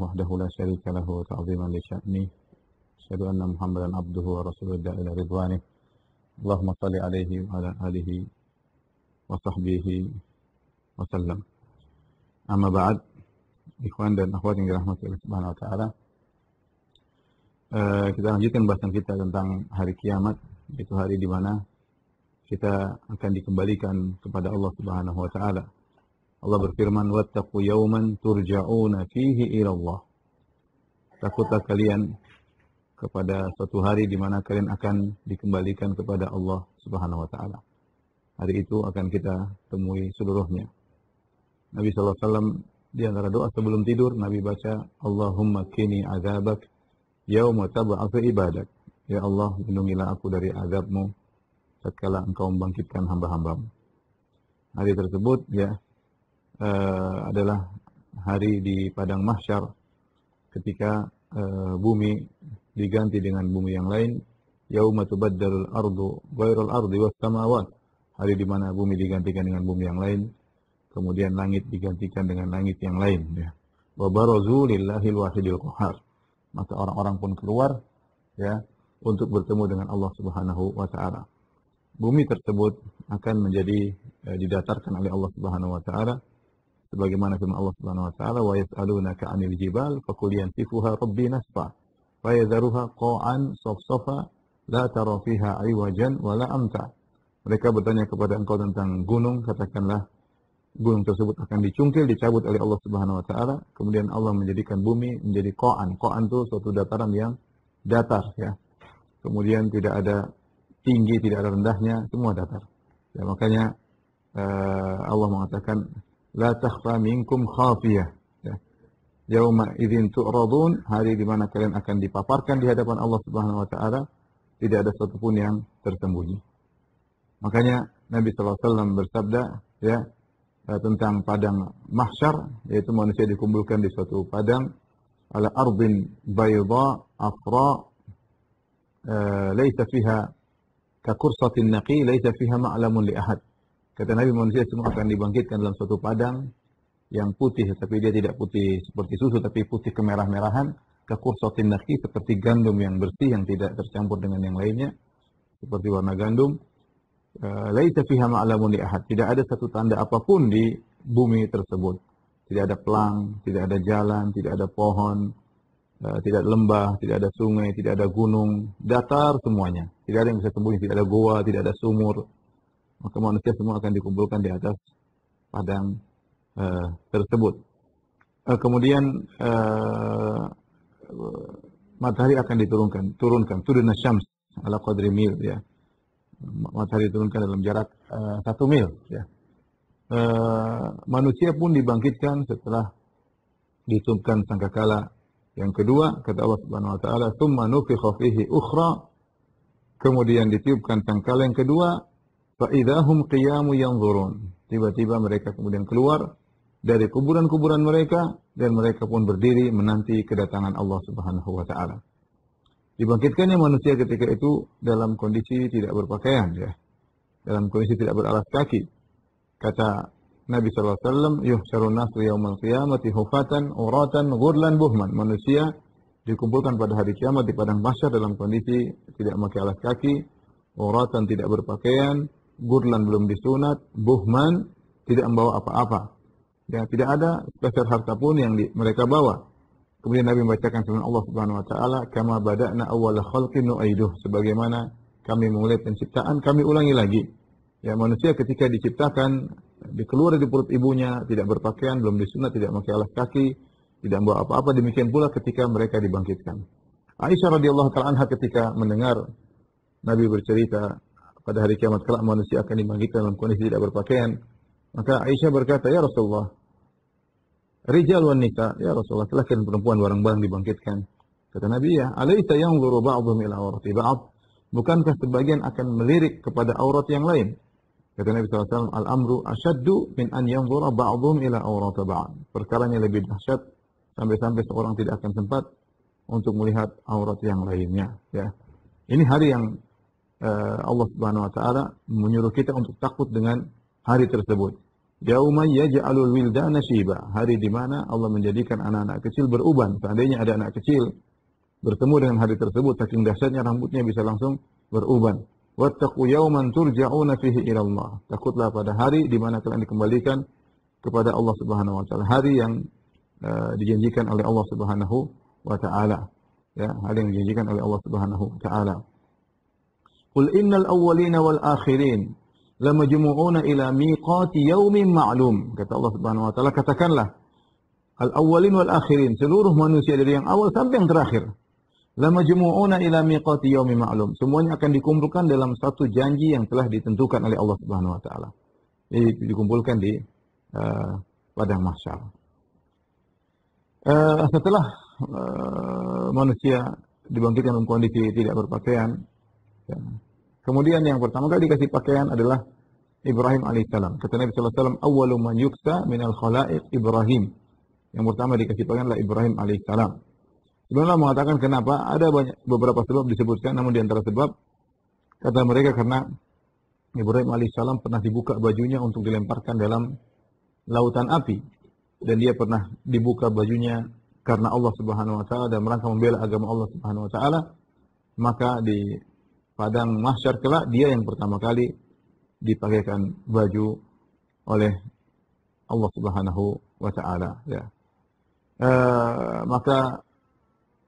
وحده لا شريك له تعظيما لشأنه أشهد أن محمدا عبده ورسوله الداعي إلى رضوانه اللهم صل عليه وعلى آله وصحبه wasallam. Amma ba'd, ikhwan dan akhwat yang dirahmati Allah Subhanahu wa taala. Kita lanjutkan bahasan kita tentang hari kiamat, yaitu hari di mana kita akan dikembalikan kepada Allah Subhanahu wa taala. Allah berfirman, "Wattaqu yawman turja'una fihi ila Allah." Takutlah kalian kepada suatu hari di mana kalian akan dikembalikan kepada Allah Subhanahu wa taala. Hari itu akan kita temui seluruhnya. Nabi SAW di antara doa sebelum tidur, Nabi baca, Allahumma kini azabak, yawma tab'atsu ibadak. Ya Allah, lindungilah aku dari azabmu, tatkala engkau membangkitkan hamba-hambamu. Hari tersebut adalah hari di padang mahsyar, ketika bumi diganti dengan bumi yang lain. Yawma tubaddalul ardu ghairal ardi was samawat. Hari di mana bumi digantikan dengan bumi yang lain, kemudian langit digantikan dengan langit yang lain. Wa barazu lillahil wahidil qahhar. Maka orang-orang pun keluar untuk bertemu dengan Allah Subhanahu wa taala. Bumi tersebut akan menjadi didatarkan oleh Allah Subhanahu wa taala sebagaimana firman Allah Subhanahu wa taala, wa yas'alunaka 'anil jibal faqul yansifuha rabbi nasfa fa yadharuha qa'an safsafa la tara fiha 'iwajan wa la amta. Mereka bertanya kepada engkau tentang gunung, katakanlah gunung tersebut akan dicungkil, dicabut oleh Allah Subhanahu wa taala, kemudian Allah menjadikan bumi menjadi qa'an. Qa'an itu suatu dataran yang datar Kemudian tidak ada tinggi, tidak ada rendahnya, semua datar. Makanya Allah mengatakan la takhfa minkum khafiyah. Yauma idzin tu'radun, hari di mana kalian akan dipaparkan di hadapan Allah Subhanahu wa taala, tidak ada satupun yang tersembunyi. Makanya Nabi SAW bersabda tentang padang mahsyar, yaitu manusia dikumpulkan di suatu padang ala ardin bayda afra laisa fiha ka kursatin naqi laisa fiha ma'lamun li ahad. Kata Nabi, manusia semua akan dibangkitkan dalam suatu padang yang putih, tapi dia tidak putih seperti susu, tapi putih kemerah-merahan, ka kursatin naqi, seperti gandum yang bersih yang tidak tercampur dengan yang lainnya, seperti warna gandum. Laisa fiha ma'lamun li ahad. Tidak ada satu tanda apapun di bumi tersebut. Tidak ada pelang, tidak ada jalan, tidak ada pohon, tidak ada lembah, tidak ada sungai, tidak ada gunung, datar semuanya. Tidak ada yang bisa sembunyi, tidak ada goa, tidak ada sumur. Maka manusia semua akan dikumpulkan di atas padang tersebut. Kemudian matahari akan turunkan turun syams ala qadri mil matahari turunkan dalam jarak 1 mil. Manusia pun dibangkitkan setelah ditiupkan sangkakala yang kedua. Kata Allah Subhanahu wa taala, "Tsumma nufikha fihi ukhra." Kemudian ditiupkan sangkakala yang kedua, fa idzahum qiyamun yanzurun. Tiba-tiba mereka kemudian keluar dari kuburan-kuburan mereka dan mereka pun berdiri menanti kedatangan Allah Subhanahu wa taala. Dibangkitkannya manusia ketika itu dalam kondisi tidak berpakaian, dalam kondisi tidak beralas kaki. Kata Nabi SAW, yuhsyarun nasu yaumal qiyamati hufatan, uratan, ghurlan, buhman. Manusia dikumpulkan pada hari kiamat di padang mahsyar dalam kondisi tidak memakai alas kaki, uratan, tidak berpakaian, ghurlan, belum disunat, buhman, tidak membawa apa-apa. Tidak ada sepeser harta pun yang mereka bawa. Kemudian Nabi membacakan firman Allah Subhanahu wa taala, "Kama bada'na awwala khalqin nu'iduh." Sebagaimana kami memulai penciptaan, kami ulangi lagi. Manusia ketika diciptakan, dikeluar dari perut ibunya, tidak berpakaian, belum disunat, tidak memakai alas kaki, tidak membawa apa-apa, demikian pula ketika mereka dibangkitkan. Aisyah radhiyallahu taala anha ketika mendengar Nabi bercerita pada hari kiamat kelak manusia akan dibangkitkan dalam kondisi tidak berpakaian, maka Aisyah berkata, "Ya Rasulullah, rijal wan nisa, ya Rasulullah, laki-laki dan perempuan bareng-bareng dibangkitkan." Kata Nabi, "Alaysa yanzuru ba'dhum ila awrati ba'd?" Bukankah sebagian akan melirik kepada aurat yang lain? Kata Nabi SAW, "Al-amru asyaddu min an yanzura ba'dhum ila awrati ba'd." Perkaranya lebih dahsyat sampai-sampai seorang tidak akan sempat untuk melihat aurat yang lainnya. Ini hari yang Allah Subhanahu wa taala menyuruh kita untuk takut dengan hari tersebut. Yauma yaj'alul wildana shiba. Hari di mana Allah menjadikan anak-anak kecil beruban. Seandainya ada anak kecil bertemu dengan hari tersebut, saking dahsyatnya rambutnya bisa langsung beruban. Wattaqu yawman turja'una fihi ila Allah. Takutlah pada hari di mana kalian dikembalikan kepada Allah Subhanahu wa taala. Hari yang dijanjikan oleh Allah Subhanahu wa taala. Ya, hari yang dijanjikan oleh Allah Subhanahu wa taala. Qul innal awwalina wal akhirin lamajmu'una ila miqati yaumin ma'lum. Kata Allah Subhanahu wa taala, katakanlah al-awwalin wal akhirin, seluruh manusia dari yang awal sampai yang terakhir. Lamajmu'una ila miqati yaumin ma'lum. Semuanya akan dikumpulkan dalam satu janji yang telah ditentukan oleh Allah Subhanahu wa taala. Jadi dikumpulkan di padang mahsyar. Setelah manusia dibangkitkan dalam kondisi tidak berpakaian, ya. Kemudian yang pertama kali dikasih pakaian adalah Ibrahim alaihissalam. Kata Nabi sallallahu alaihi wasallam, "Awwalu man yuksa minal khalaiq Ibrahim." Yang pertama dikasih pakaian adalah Ibrahim alaihissalam. Sebenarnya mengatakan kenapa, ada beberapa sebab disebutkan, namun di antara sebab kata mereka karena Ibrahim alaihissalam pernah dibuka bajunya untuk dilemparkan dalam lautan api, dan dia pernah dibuka bajunya karena Allah Subhanahu wa taala dan merangka membela agama Allah Subhanahu wa taala. Maka di padang mahsyar kelak dia yang pertama kali dipakaikan baju oleh Allah Subhanahu wa taala, ya. Maka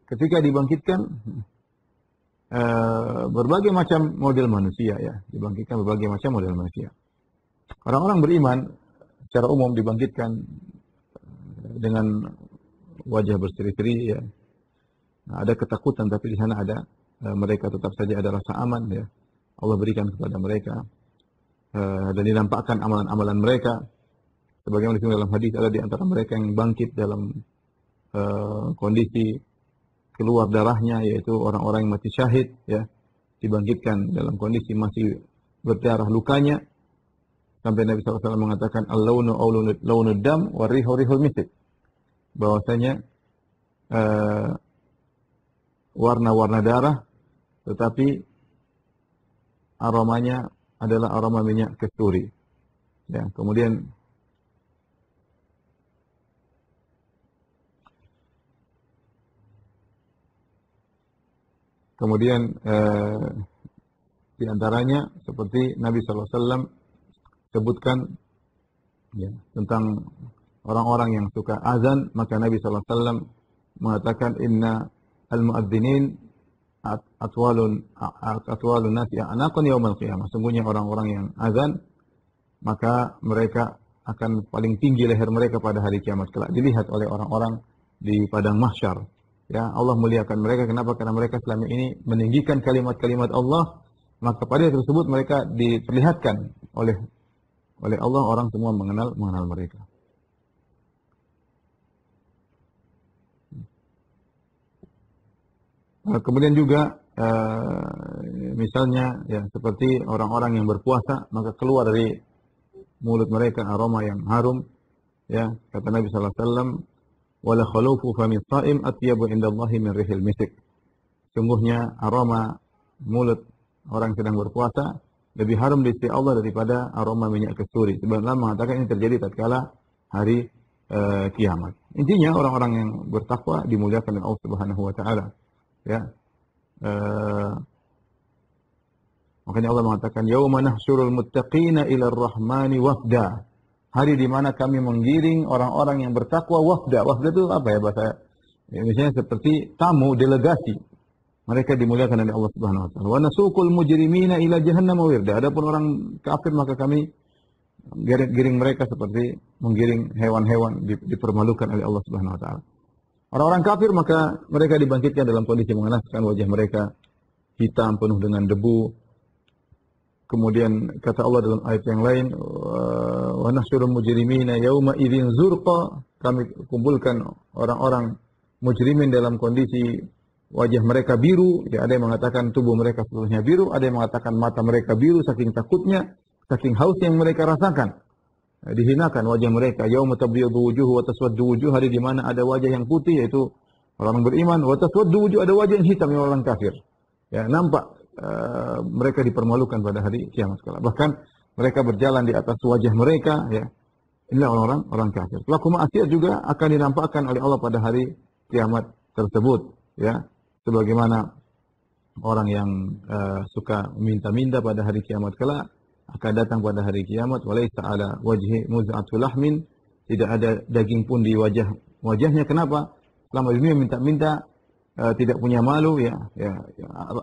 ketika dibangkitkan berbagai macam model manusia, ya, dibangkitkan berbagai macam model manusia. Orang-orang beriman secara umum dibangkitkan dengan wajah berseri-seri, ya. Nah, ada ketakutan, tapi di sana ada mereka tetap saja ada rasa aman, ya. Allah berikan kepada mereka dan dinampakkan amalan-amalan mereka. Sebagaimana disebut dalam hadis, ada di antara mereka yang bangkit dalam kondisi keluar darahnya, yaitu orang-orang yang mati syahid, ya, dibangkitkan dalam kondisi masih berdarah lukanya, sampai Nabi SAW mengatakan al-launu launu dam wa rihu rihul misk, bahwasanya warna-warna darah, tetapi aromanya adalah aroma minyak kasturi, ya. Kemudian di antaranya seperti Nabi SAW sebutkan, ya, tentang orang-orang yang suka azan, maka Nabi SAW mengatakan inna al-muadzinin atwalun nasi a'naqan yaumal qiyamah. Sungguhnya orang-orang yang azan, maka mereka akan paling tinggi leher mereka pada hari kiamat kelak, dilihat oleh orang-orang di padang mahsyar. Ya, Allah muliakan mereka. Kenapa? Karena mereka selama ini meninggikan kalimat-kalimat Allah, maka pada tersebut mereka diperlihatkan oleh Allah, orang semua mengenal mereka. Kemudian juga misalnya, ya, seperti orang-orang yang berpuasa, maka keluar dari mulut mereka aroma yang harum, ya. Kata Nabi sallallahu alaihi wasallam, wala khalufu fami shaim atyabu indallahi min rihil misk. Sungguhnya aroma mulut orang sedang berpuasa lebih harum di sisi Allah daripada aroma minyak kasturi. Sebenarnya mengatakan ini terjadi tatkala hari kiamat. Intinya orang-orang yang bertakwa dimuliakan oleh Allah Subhanahu wa taala, ya. Makanya Allah mengatakan yauma nahsyurul muttaqina ila ar-rahmani wafda. Hari di mana kami menggiring orang-orang yang bertakwa wafda. Wafda itu apa ya bahasa? Ya, misalnya seperti tamu, delegasi. Mereka dimuliakan oleh Allah Subhanahu wa taala. Wa nasuqul mujrimina ila jahannam wirda. Adapun orang kafir maka kami giring mereka seperti menggiring hewan-hewan, dipermalukan oleh Allah Subhanahu wa taala. Orang-orang kafir maka mereka dibangkitkan dalam kondisi mengenaskan, wajah mereka hitam penuh dengan debu. Kemudian kata Allah dalam ayat yang lain, wa nahsyurul mujrimina yauma idzin zurqa. Kami kumpulkan orang-orang mujrimin dalam kondisi wajah mereka biru. Ya, ada yang mengatakan tubuh mereka seluruhnya biru, ada yang mengatakan mata mereka biru saking takutnya, saking haus yang mereka rasakan. Dihinakan wajah mereka. Yauma tabyaddu wujuh wa taswaddu wujuh. Hari di mana ada wajah yang putih, yaitu orang beriman, wa taswaddu wujuh, ada wajah yang hitam, yang orang kafir. Ya, nampak mereka dipermalukan pada hari kiamat kelak. Bahkan mereka berjalan di atas wajah mereka, ya, Inilah orang kafir. Pelaku maksiat juga akan dinampakkan oleh Allah pada hari kiamat tersebut, ya. Sebagaimana orang yang suka minta-minta pada hari kiamat kelak akan datang pada hari kiamat, walaisa ala wajhi muz'atul lahmin, tidak ada daging pun di wajahnya. Kenapa? Selama dunia minta-minta, tidak punya malu, ya,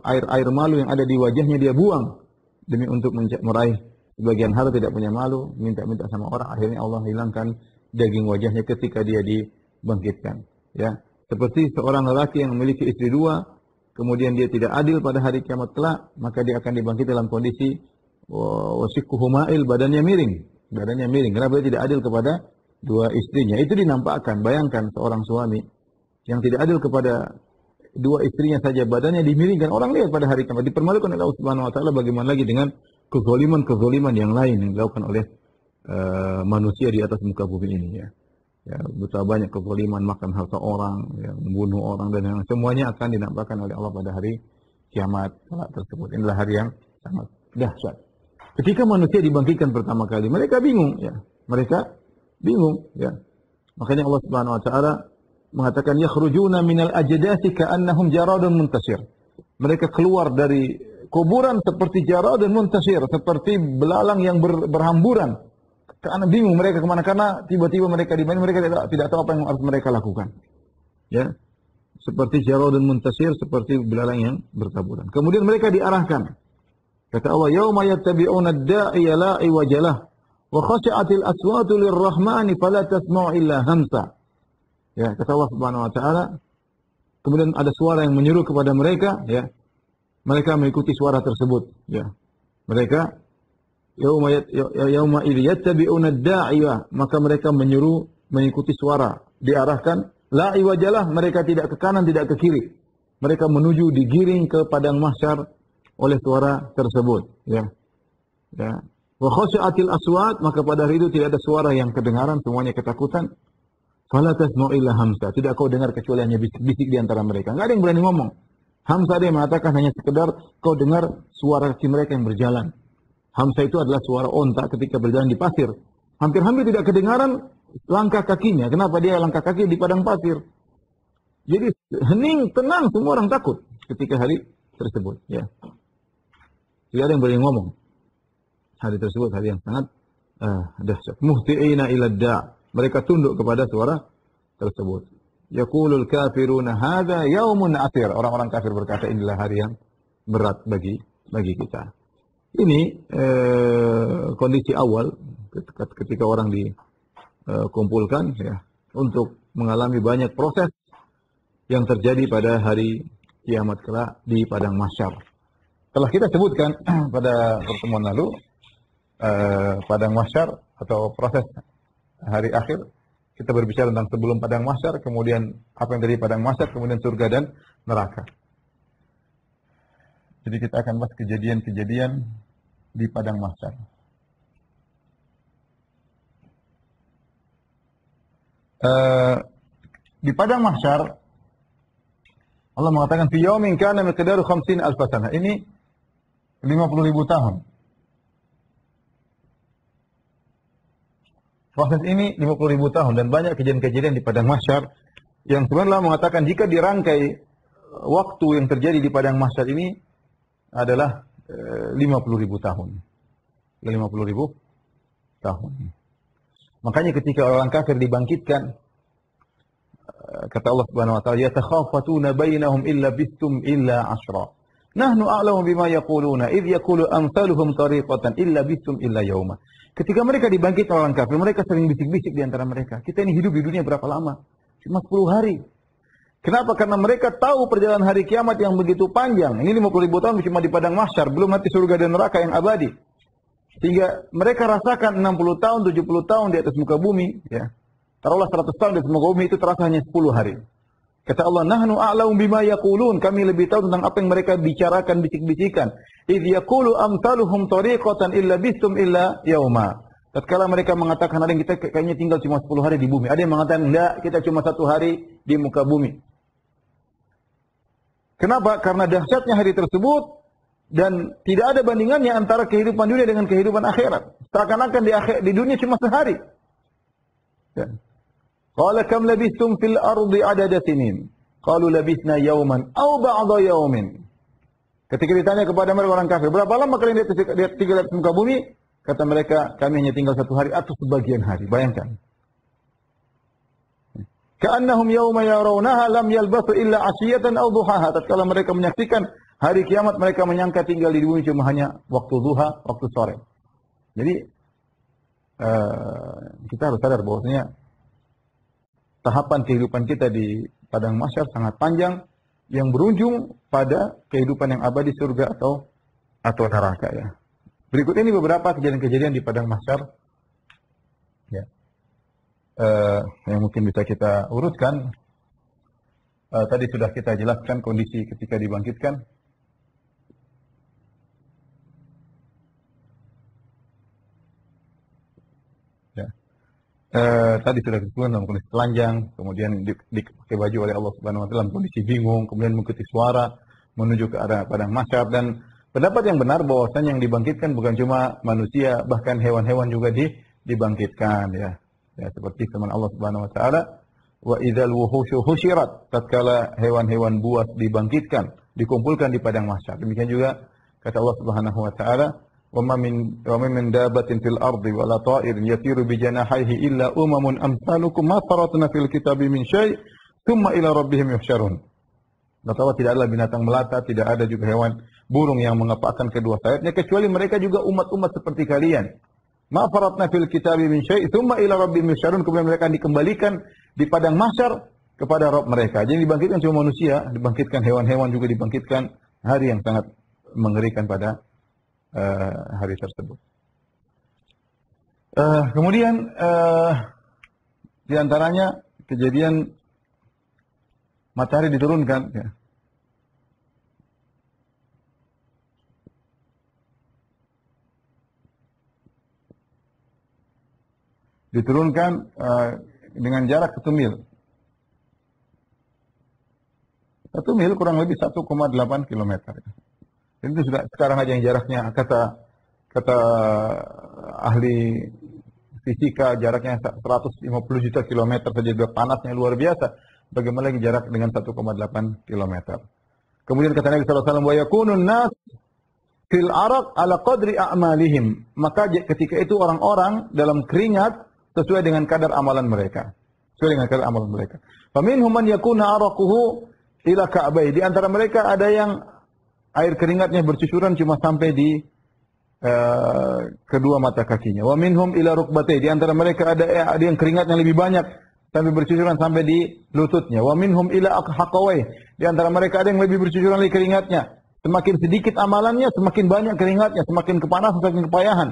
air malu yang ada di wajahnya dia buang demi untuk meraih sebagian harta, tidak punya malu, minta-minta sama orang, akhirnya Allah hilangkan daging wajahnya ketika dia dibangkitkan, ya. Seperti seorang lelaki yang memiliki istri dua, kemudian dia tidak adil pada hari kiamat kelak, maka dia akan dibangkit dalam kondisi wasikkuhu ma'il, badannya miring. Kenapa dia tidak adil kepada dua istrinya? Itu dinampakkan. Bayangkan seorang suami yang tidak adil kepada dua istrinya saja, badannya dimiringkan. Orang lihat pada hari kiamat, dipermalukan oleh Allah Subhanahu wa taala, bagaimana lagi dengan kezaliman yang lain yang dilakukan oleh manusia di atas muka bumi ini, ya. Ya, betapa banyak kezaliman, makan harta orang, ya, membunuh orang, dan yang semuanya akan dinampakkan oleh Allah pada hari kiamat tersebut. Inilah hari yang sangat dahsyat. Ketika manusia dibangkitkan pertama kali, mereka bingung, ya. Ya. Makanya Allah Subhanahu wa taala mengatakan yakhrujuna minal ajdasi ka'annahum jaradun muntasir. Mereka keluar dari kuburan seperti jaradun muntasir, seperti belalang yang berhamburan. Karena bingung mereka kemana, karena tiba-tiba mereka di mana, mereka tidak tahu apa yang harus mereka lakukan. Ya. Seperti jaradun muntasir, seperti belalang yang bertaburan. Kemudian mereka diarahkan. Kata Allah, yauma yattabi'una ad-da'iya la iwajalah wa khashi'atil aswatu lirrahmani fala tasma'u illa hamsa. Ya, kata Allah Subhanahu wa taala, kemudian ada suara yang menyeru kepada mereka, ya. Mereka mengikuti suara tersebut, ya. Mereka yauma idh yattabi'una ad-da'iya, maka mereka menyeru mengikuti suara, diarahkan la iwajalah, mereka tidak ke kanan, tidak ke kiri. Mereka menuju digiring ke padang mahsyar oleh suara tersebut, ya. Ya. Wa khashi'atil aswat, maka pada hari itu tidak ada suara yang kedengaran, semuanya ketakutan. Fala tasma'u illa hamsa, tidak kau dengar kecuali hanya bisik-bisik di antara mereka. Enggak ada yang berani ngomong. Hamsa dia mengatakan hanya sekedar kau dengar suara kaki mereka yang berjalan. Hamsa itu adalah suara onta ketika berjalan di pasir. Hampir-hampir tidak kedengaran langkah kakinya. Kenapa dia langkah kaki di padang pasir? Jadi hening, tenang, semua orang takut ketika hari tersebut, ya. Tidak ada yang berani ngomong. Hari tersebut hari yang sangat dahsyat. Muhti'ina ila da'. Mereka tunduk kepada suara tersebut. Yaqulul kafiruna hadza yaumun asir. Orang-orang kafir berkata, inilah hari yang berat bagi kita. Ini kondisi awal ketika orang dikumpulkan, ya, untuk mengalami banyak proses yang terjadi pada hari kiamat kelak di padang mahsyar. Telah kita sebutkan pada pertemuan lalu, padang mahsyar atau proses hari akhir, kita berbicara tentang sebelum padang mahsyar, kemudian apa yang terjadi padang mahsyar, kemudian surga dan neraka. Jadi kita akan bahas kejadian-kejadian di padang mahsyar. Di padang mahsyar Allah mengatakan fi yaumin kana miqdaru 50 alf sanah. Ini 50.000 tahun. Proses ini 50.000 tahun dan banyak kejadian-kejadian di padang mahsyar yang sebenarnya mengatakan jika dirangkai waktu yang terjadi di padang mahsyar ini adalah 50.000 tahun. 50.000 tahun. Makanya ketika orang kafir dibangkitkan, kata Allah Subhanahu wa taala, yatakhafatuna bainahum illa bistum illa 10. Nahnu a'lamu bima yaquluna idh yaqulu amsaluhum tariqatan illa bistum illa yauma. Ketika mereka dibangkitkan orang kafir, mereka sering bisik-bisik di antara mereka. Kita ini hidup di dunia berapa lama? Cuma 10 hari. Kenapa? Karena mereka tahu perjalanan hari kiamat yang begitu panjang. Ini 50.000 tahun cuma di padang mahsyar, belum nanti surga dan neraka yang abadi. Sehingga mereka rasakan 60 tahun, 70 tahun di atas muka bumi, ya. Taruhlah 100 tahun di atas muka bumi, itu terasa hanya 10 hari. Kata Allah, nahnu a'lamu bima yaqulun, kami lebih tahu tentang apa yang mereka bicarakan, bisik-bisikan. Idh yaqulu amsaluhum tariqatan illa bistum illa yauma. Tatkala mereka mengatakan, ada yang kita kayaknya tinggal cuma 10 hari di bumi. Ada yang mengatakan, enggak, kita cuma 1 hari di muka bumi. Kenapa? Karena dahsyatnya hari tersebut dan tidak ada bandingannya antara kehidupan dunia dengan kehidupan akhirat. Seakan-akan di dunia cuma sehari. Ya. Qala kam labithtum fil ardi adada sinin. Qalu labithna yawman aw ba'da yawmin. Ketika ditanya kepada mereka orang kafir, berapa lama kalian tinggal di muka bumi? Kata mereka, kami hanya tinggal 1 hari atau sebagian hari. Bayangkan. Ka'annahum yawma yarawnaha lam yalbathu illa 'ashiyatan aw duhaha. Tatkala mereka menyaksikan hari kiamat, mereka menyangka tinggal di bumi cuma hanya waktu duha, waktu sore. Jadi kita harus sadar bahwasanya tahapan kehidupan kita di padang mahsyar sangat panjang yang berujung pada kehidupan yang abadi surga atau neraka ya. Berikut ini beberapa kejadian-kejadian di padang mahsyar ya. Yang mungkin bisa kita urutkan. Tadi sudah kita jelaskan kondisi ketika dibangkitkan. Tadi sudah disebutkan dalam kondisi telanjang, kemudian dipakai baju oleh Allah Subhanahu wa taala dalam kondisi bingung, kemudian mengikuti suara menuju ke arah padang mahsyar. Dan pendapat yang benar bahwasanya yang dibangkitkan bukan cuma manusia, bahkan hewan-hewan juga dibangkitkan ya. Ya seperti firman Allah Subhanahu wa taala, wa idzal wuhusyu husyirat, tatkala hewan-hewan buas dibangkitkan, dikumpulkan di padang mahsyar. Demikian juga kata Allah Subhanahu wa taala, وَمَا مِنْ دَابَةٍ فِي الْأَرْضِ وَلَا طَائِرٍ يَطِيرُ بِجَنَاحَيْهِ إِلَّا أُمَمٌ أَمْثَالُكُمْ مَا فَرَطْنَا فِي الْكِتَابِ مِنْ شَيْءٍ ثُمَّ إِلَى رَبِّهِمْ يُحْشَرُونَ. Bahwa tidak ada binatang melata, tidak ada juga hewan burung yang mengepakkan kedua sayapnya, kecuali mereka juga umat-umat seperti kalian. مَا فَرَطْنَا فِي الْكِتَابِ مِنْ شَيْءٍ ثُمَّ إِلَى رَبِّهِمْ يُحْشَرُونَ. Kemudian mereka dikembalikan di padang mahsyar kepada Rabb mereka. Jadi dibangkitkan cuma manusia, dibangkitkan hewan-hewan juga dibangkitkan, hari yang sangat mengerikan pada hari tersebut. Kemudian di antaranya kejadian matahari diturunkan. Ya. Diturunkan dengan jarak 1 mil. 1 mil kurang lebih 1,8 kilometer. Itu sudah sekarang aja yang jaraknya kata ahli fisika jaraknya 150 juta kilometer saja, sudah panasnya luar biasa. Bagaimana lagi jarak dengan 1,8 kilometer. Kemudian kata Nabi SAW, wa yakunun nas fil araq ala qadri a'malihim. Maka ketika itu orang-orang dalam keringat sesuai dengan kadar amalan mereka. Sesuai dengan kadar amalan mereka. Faminhum man yakuna araquhu ila ka'bai. Di antara mereka ada yang air keringatnya bercucuran cuma sampai di kedua mata kakinya. Wa minhum ila rukbatayhi. Di antara mereka ada yang keringatnya lebih banyak sampai bercucuran sampai di lututnya. Wa minhum ila haqawai. Di antara mereka ada yang lebih bercucuran lagi keringatnya. Semakin sedikit amalannya, semakin banyak keringatnya, semakin kepanasan, semakin kepayahan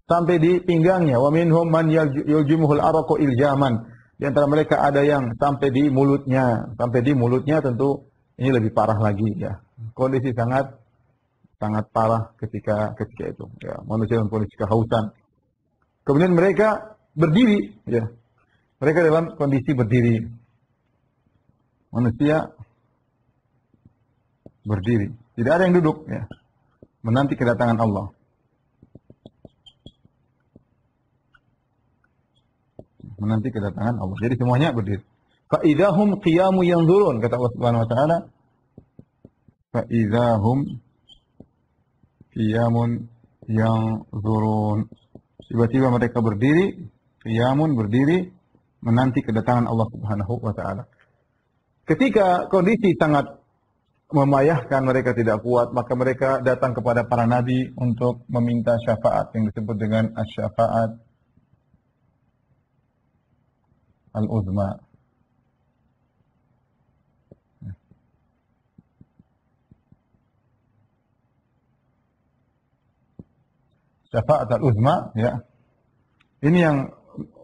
sampai di pinggangnya. Wa minhum man yuljimuhul araqu iljaman. Di antara mereka ada yang sampai di mulutnya. Sampai di mulutnya tentu ini lebih parah lagi ya. Kondisi sangat parah ketika itu ya, manusia dalam kondisi kehausan. Kemudian mereka berdiri ya. Mereka dalam kondisi berdiri. Manusia berdiri, tidak ada yang duduk ya. Menanti kedatangan Allah. Menanti kedatangan Allah. Jadi semuanya berdiri. Fa idzahum qiyamu yanzurun, kata Allah Subhanahu wa taala. فَإِذَا هُمْ قِيَامٌ يَنْظُرُونَ. Tiba-tiba mereka berdiri, qiyamun berdiri, menanti kedatangan Allah Subhanahu wa taala. Ketika kondisi sangat memayahkan, mereka tidak kuat, maka mereka datang kepada para nabi untuk meminta syafaat yang disebut dengan asy-syafaat al-uzma. Syafaat al-uzma ya. Ini yang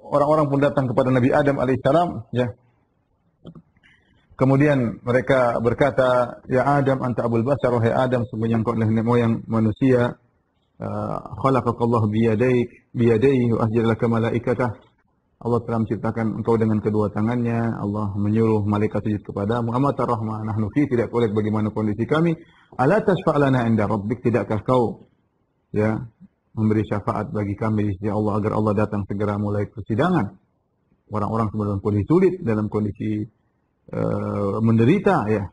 orang-orang pun datang kepada Nabi Adam alaihissalam ya. Kemudian mereka berkata, ya Adam anta abul bashar, wahai Adam sesungguhnya engkau adalah nenek moyang manusia. Khalaqakallahu biyadayhi wa asjada laka malaikatah. Allah telah menciptakan engkau dengan kedua tangannya. Allah menyuruh malaikat sujud kepadamu. Amata rahmah nahnu fi, tidak boleh bagaimana kondisi kami. Ala tashfa'lana inda rabbik, tidakkah kau ya memberi syafaat bagi kami di sisi Allah agar Allah datang segera mulai persidangan. orang-orang dalam kondisi sulit, dalam kondisi menderita, ya.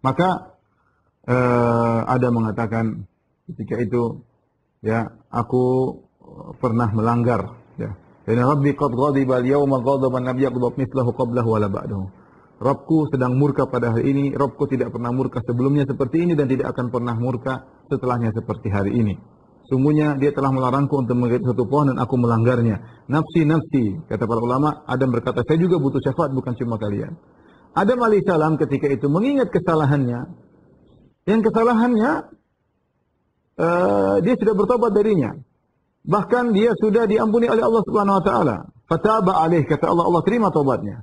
Maka ada mengatakan ketika itu, ya, aku pernah melanggar, ya. Dan Rabbi qad ghadiba al-yawma ghadaban lam yaghdab mithlahu qablahu wala ba'dahu. Rabbku sedang murka pada hari ini. Rabbku tidak pernah murka sebelumnya seperti ini dan tidak akan pernah murka setelahnya seperti hari ini. Sungguhnya dia telah melarangku untuk menggigit satu pohon dan aku melanggarnya. Nafsi, nafsi. Kata para ulama, Adam berkata, saya juga butuh syafaat, bukan cuma kalian. Adam alaihissalam ketika itu mengingat kesalahannya. Yang kesalahannya, dia sudah bertobat darinya. Bahkan dia sudah diampuni oleh Allah Subhanahu wa taala. Fataba alaih, kata Allah, Allah terima taubatnya.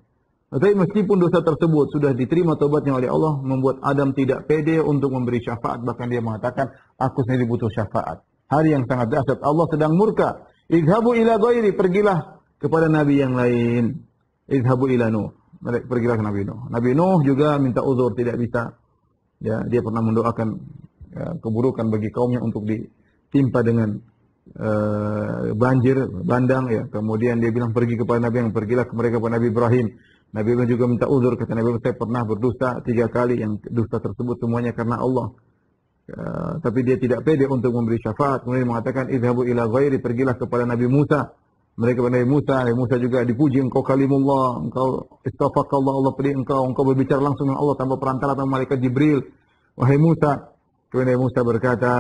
Tetapi meskipun dosa tersebut sudah diterima taubatnya oleh Allah, membuat Adam tidak pede untuk memberi syafaat. Bahkan dia mengatakan, aku sendiri butuh syafaat. Hari yang sangat dahsyat, Allah sedang murka. Idhabu ila ghairi, pergilah kepada nabi yang lain. Idhabu ila Nuh, pergilah ke Nabi Nuh. Nabi Nuh juga minta uzur, tidak bisa. Ya, dia pernah mendoakan keburukan bagi kaumnya untuk ditimpa dengan banjir bandang, ya. Kemudian dia bilang pergi kepada Nabi yang pergilah mereka kepada Nabi Ibrahim. Nabi Ibrahim juga minta uzur, kata Nabi Ibrahim, saya pernah berdusta 3 kali, yang dusta tersebut semuanya karena Allah. Tapi dia tidak pede untuk memberi syafaat. Kemudian mengatakan idhabu ila ghairi, pergilah kepada Nabi Musa. Mereka kepada Nabi Musa juga dipuji, engkau kalimullah, engkau istafakallah, Allah pilih engkau berbicara langsung dengan Allah tanpa perantara tanpa malaikat Jibril. Wahai Musa. Kemudian Nabi Musa berkata,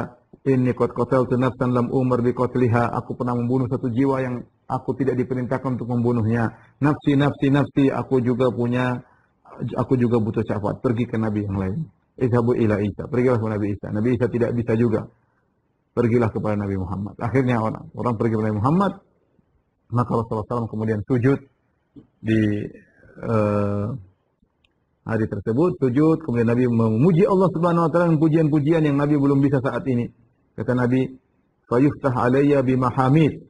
inni qad qataltu nafsan lam umar bi qatliha, aku pernah membunuh satu jiwa yang aku tidak diperintahkan untuk membunuhnya. Nafsi, nafsi, nafsi, aku juga butuh syafaat. Pergi ke nabi yang lain. Idhabu ila Isa, pergilah kepada Nabi Isa. Nabi Isa tidak bisa juga. Pergilah kepada Nabi Muhammad. Akhirnya orang pergi kepada Nabi Muhammad. Maka Rasulullah SAW kemudian sujud di hari tersebut, sujud, kemudian Nabi memuji Allah Subhanahu wa taala dengan pujian-pujian yang Nabi belum bisa saat ini. Kata Nabi, "Fayuftah alayya bimahamid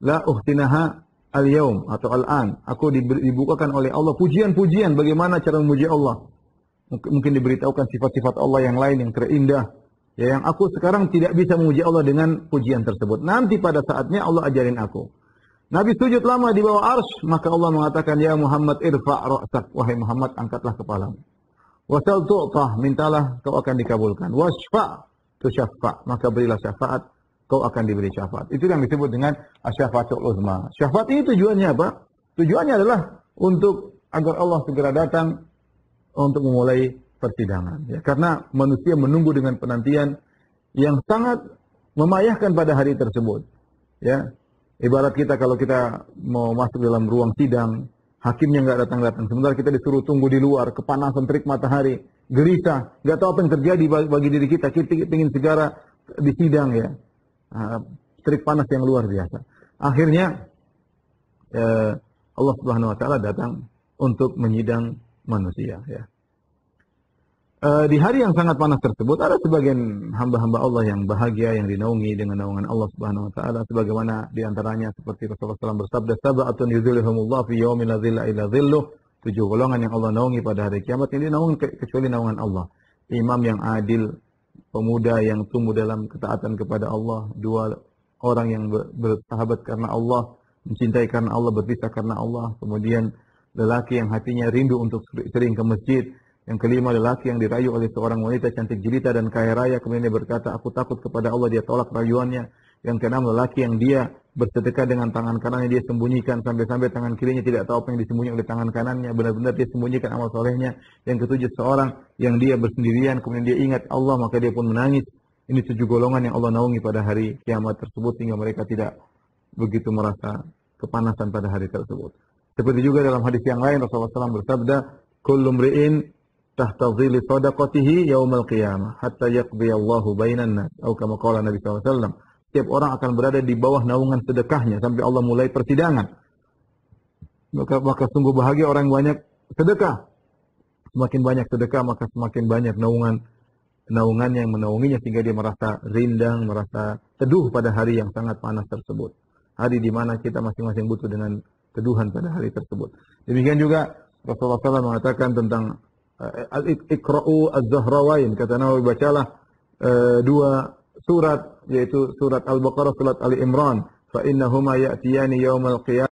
la uhtinaha al-yaum atau al-an." Aku dibukakan oleh Allah pujian-pujian bagaimana cara memuji Allah. Mungkin diberitahukan sifat-sifat Allah yang lain yang terindah. Ya, yang aku sekarang tidak bisa memuji Allah dengan pujian tersebut. Nanti pada saatnya Allah ajarin aku. Nabi sujud lama di bawah arsy, maka Allah mengatakan, ya Muhammad irfa' ra'sak, wahai Muhammad angkatlah kepalamu. Wasal tu'tah, mintalah kau akan dikabulkan. Wasfa' tusyaffa', maka berilah syafaat, kau akan diberi syafaat. Itu yang disebut dengan asy-syafaatul uzma. Syafaat ini tujuannya apa? Tujuannya adalah untuk agar Allah segera datang untuk memulai persidangan. Ya, karena manusia menunggu dengan penantian yang sangat memayahkan pada hari tersebut. Ya, ibarat kita kalau kita mau masuk dalam ruang sidang, hakimnya nggak datang-datang. Sementara kita disuruh tunggu di luar, kepanasan terik matahari, gelisah, nggak tahu apa yang terjadi bagi diri kita. Kita ingin segera di sidang, ya, terik panas yang luar biasa. Akhirnya Allah Subhanahu Wa Taala datang untuk menyidang manusia. Ya. Di hari yang sangat panas tersebut ada sebagian hamba-hamba Allah yang bahagia, yang dinaungi dengan naungan Allah Subhanahu Wa Taala, sebagaimana diantaranya seperti Rasulullah SAW bersabda, "Sab'atun yuzilluhumullah fi yaumin la dhilla illa dhilluh." 7 golongan yang Allah naungi pada hari kiamat, yang dinaungi kecuali naungan Allah. Imam yang adil, pemuda yang tumbuh dalam ketaatan kepada Allah, 2 orang yang bersahabat karena Allah, mencintai karena Allah, berpisah karena Allah, kemudian lelaki yang hatinya rindu untuk sering ke masjid. Yang kelima, lelaki yang dirayu oleh seorang wanita cantik jelita dan kaya raya, kemudian dia berkata, aku takut kepada Allah, dia tolak rayuannya. Yang keenam, lelaki yang dia bersedekah dengan tangan kanannya, dia sembunyikan sampai-sampai tangan kirinya tidak tahu apa yang disembunyikan oleh tangan kanannya, benar-benar dia sembunyikan amal solehnya. Yang ketujuh, seorang yang dia bersendirian, kemudian dia ingat Allah, maka dia pun menangis. Ini 7 golongan yang Allah naungi pada hari kiamat tersebut, sehingga mereka tidak begitu merasa kepanasan pada hari tersebut. Seperti juga dalam hadis yang lain, Rasulullah SAW bersabda, kullu mri'in tahta dhilli sadaqatihi yaumal qiyamah hatta yaqdi Allahu bainan nas, atau kama qala Nabi SAW. Setiap orang akan berada di bawah naungan sedekahnya sampai Allah mulai persidangan. Maka sungguh bahagia orang yang banyak sedekah. Semakin banyak sedekah, maka semakin banyak naungannya yang menaunginya, sehingga dia merasa rindang, merasa teduh pada hari yang sangat panas tersebut. Hari di mana kita masing-masing butuh dengan teduhan pada hari tersebut. Demikian juga Rasulullah SAW mengatakan tentang Iqra'u az-Zahrawain, kata Nawawi, bacalah 2 surat, yaitu surat Al-Baqarah, surat Ali Imran, fa innahuma ya'tiyani yaumal qiyamah.